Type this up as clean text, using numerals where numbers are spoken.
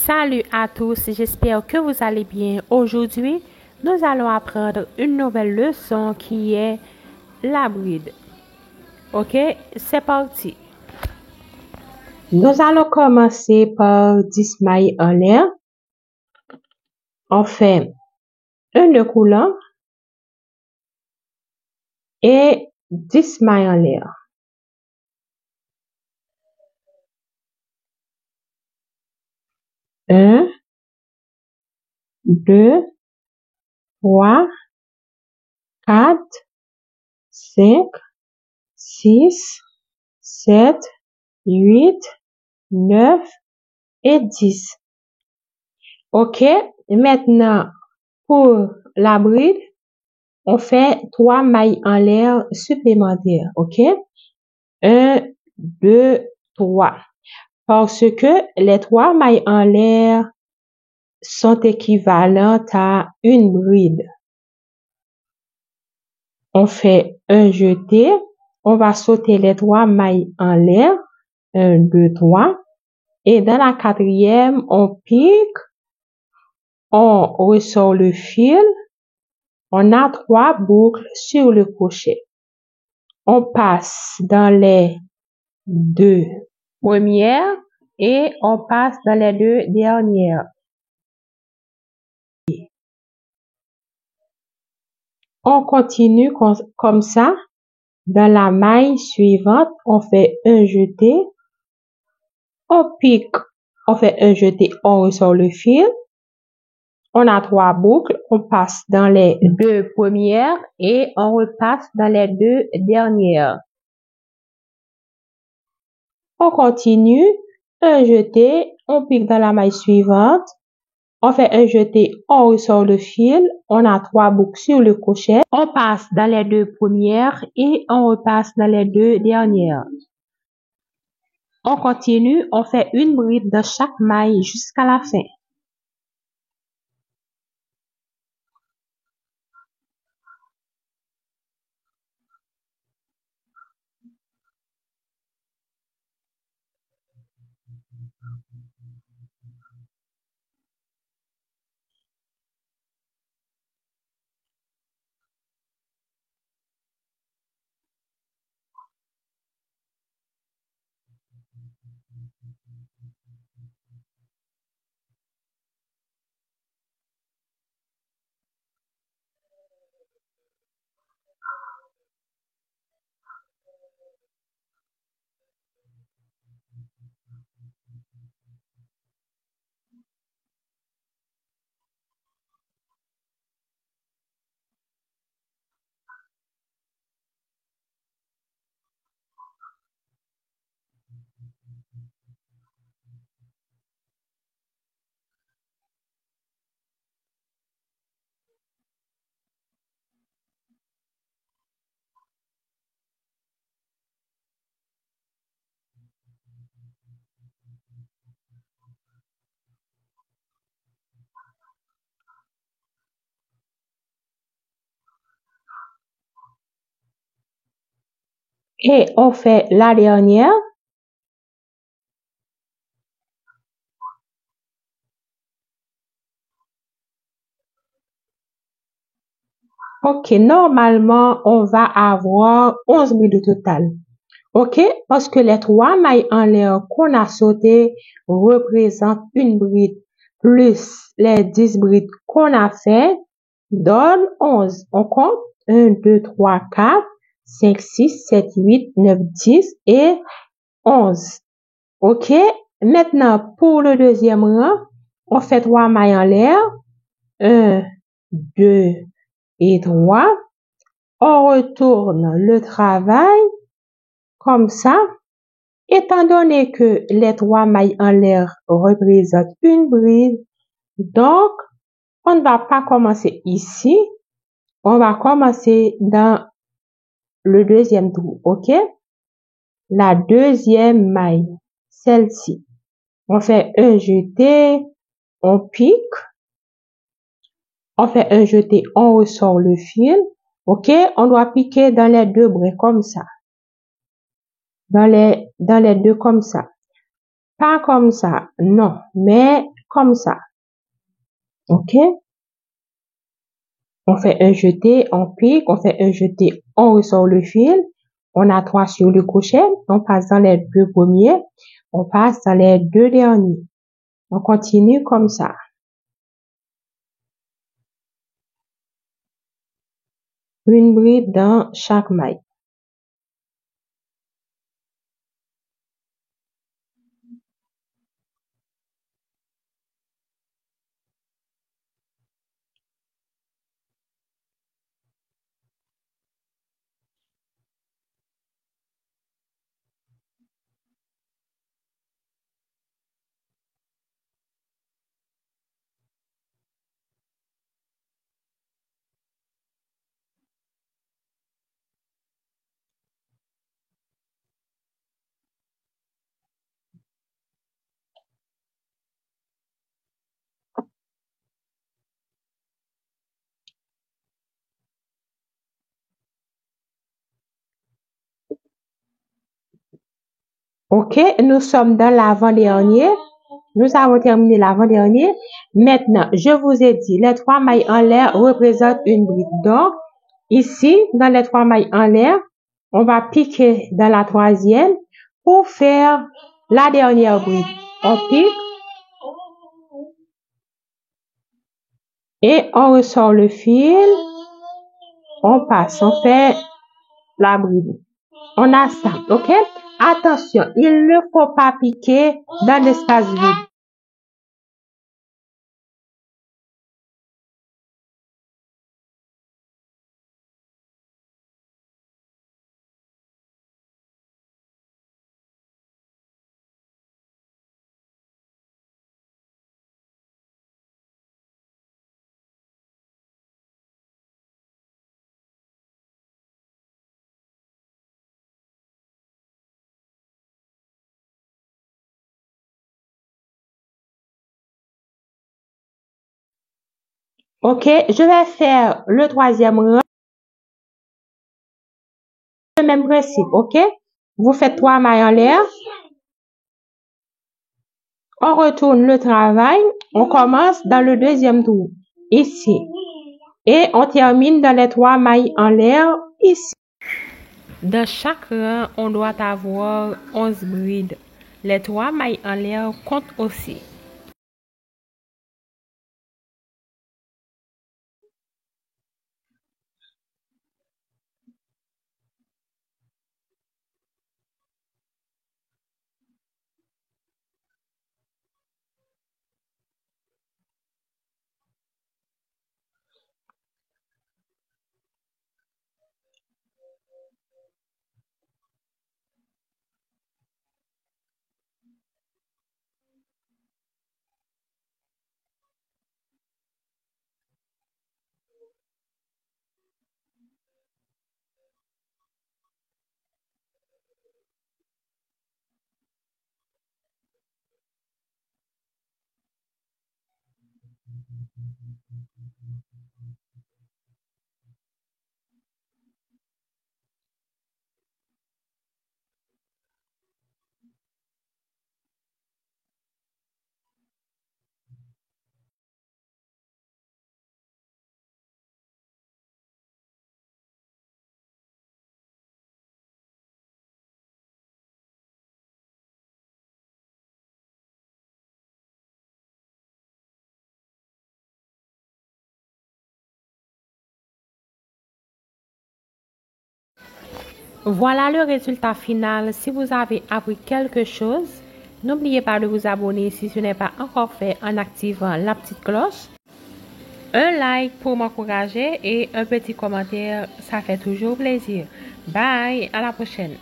Salut à tous, j'espère que vous allez bien. Aujourd'hui, nous allons apprendre une nouvelle leçon qui est la bride. Ok, c'est parti. Nous allons commencer par 10 mailles en l'air. On fait un nœud coulant et 10 mailles en l'air. Un, deux, trois, quatre, cinq, six, sept, huit, 9 et 10. Ok, maintenant, pour la bride, on fait 3 mailles en l'air supplémentaires. Ok, 1, 2, 3. Parce que les 3 mailles en l'air sont équivalentes à une bride. On fait un jeté. On va sauter les 3 mailles en l'air. 1, 2, 3. Et dans la 4e, on pique. On ressort le fil. On a 3 boucles sur le crochet. On passe dans les 2 premières et on passe dans les 2 dernières. On continue comme ça. Dans la maille suivante, on fait un jeté. On pique. On fait un jeté, on ressort le fil. On a 3 boucles. On passe dans les 2 premières et on repasse dans les 2 dernières. On continue, un jeté, on pique dans la maille suivante, on fait un jeté, on ressort le fil, on a 3 boucles sur le crochet, on passe dans les 2 premières et on repasse dans les 2 dernières. On continue, on fait une bride dans chaque maille jusqu'à la fin. Et on fait la dernière. Ok, normalement, on va avoir 11 brides au total. Ok, parce que les 3 mailles en l'air qu'on a sautées représentent une bride, plus les 10 brides qu'on a fait donne 11. On compte 1, 2, 3, 4, 5, 6, 7, 8, 9, 10 et 11. Ok, maintenant pour le deuxième rang, on fait 3 mailles en l'air. 1, 2 et 3. On retourne le travail comme ça. Étant donné que les 3 mailles en l'air représentent une bride, donc on ne va pas commencer ici, on va commencer dans le deuxième trou, ok? La deuxième maille, celle-ci. On fait un jeté, on pique, on fait un jeté, on ressort le fil, ok? On doit piquer dans les 2 brins comme ça. Dans les 2 comme ça. Pas comme ça, non, mais comme ça. OK? On fait un jeté, on pique, on fait un jeté, on ressort le fil. On a 3 sur le crochet. On passe dans les 2 premiers. On passe dans les 2 derniers. On continue comme ça. Une bride dans chaque maille. OK, nous sommes dans l'avant-dernier. Nous avons terminé l'avant-dernier. Maintenant, je vous ai dit, les 3 mailles en l'air représentent une bride. Donc, ici, dans les 3 mailles en l'air, on va piquer dans la 3e pour faire la dernière bride. On pique et on ressort le fil. On passe, on fait la bride. On a ça, OK? Attention, il ne faut pas piquer dans l'espace vide. OK, je vais faire le 3e rang. Le même principe, OK? Vous faites 3 mailles en l'air. On retourne le travail. On commence dans le 2e tour, ici. Et on termine dans les 3 mailles en l'air, ici. Dans chaque rang, on doit avoir 11 brides. Les 3 mailles en l'air comptent aussi. Voilà le résultat final. Si vous avez appris quelque chose, n'oubliez pas de vous abonner si ce n'est pas encore fait en activant la petite cloche. Un like pour m'encourager et un petit commentaire, ça fait toujours plaisir. Bye, à la prochaine.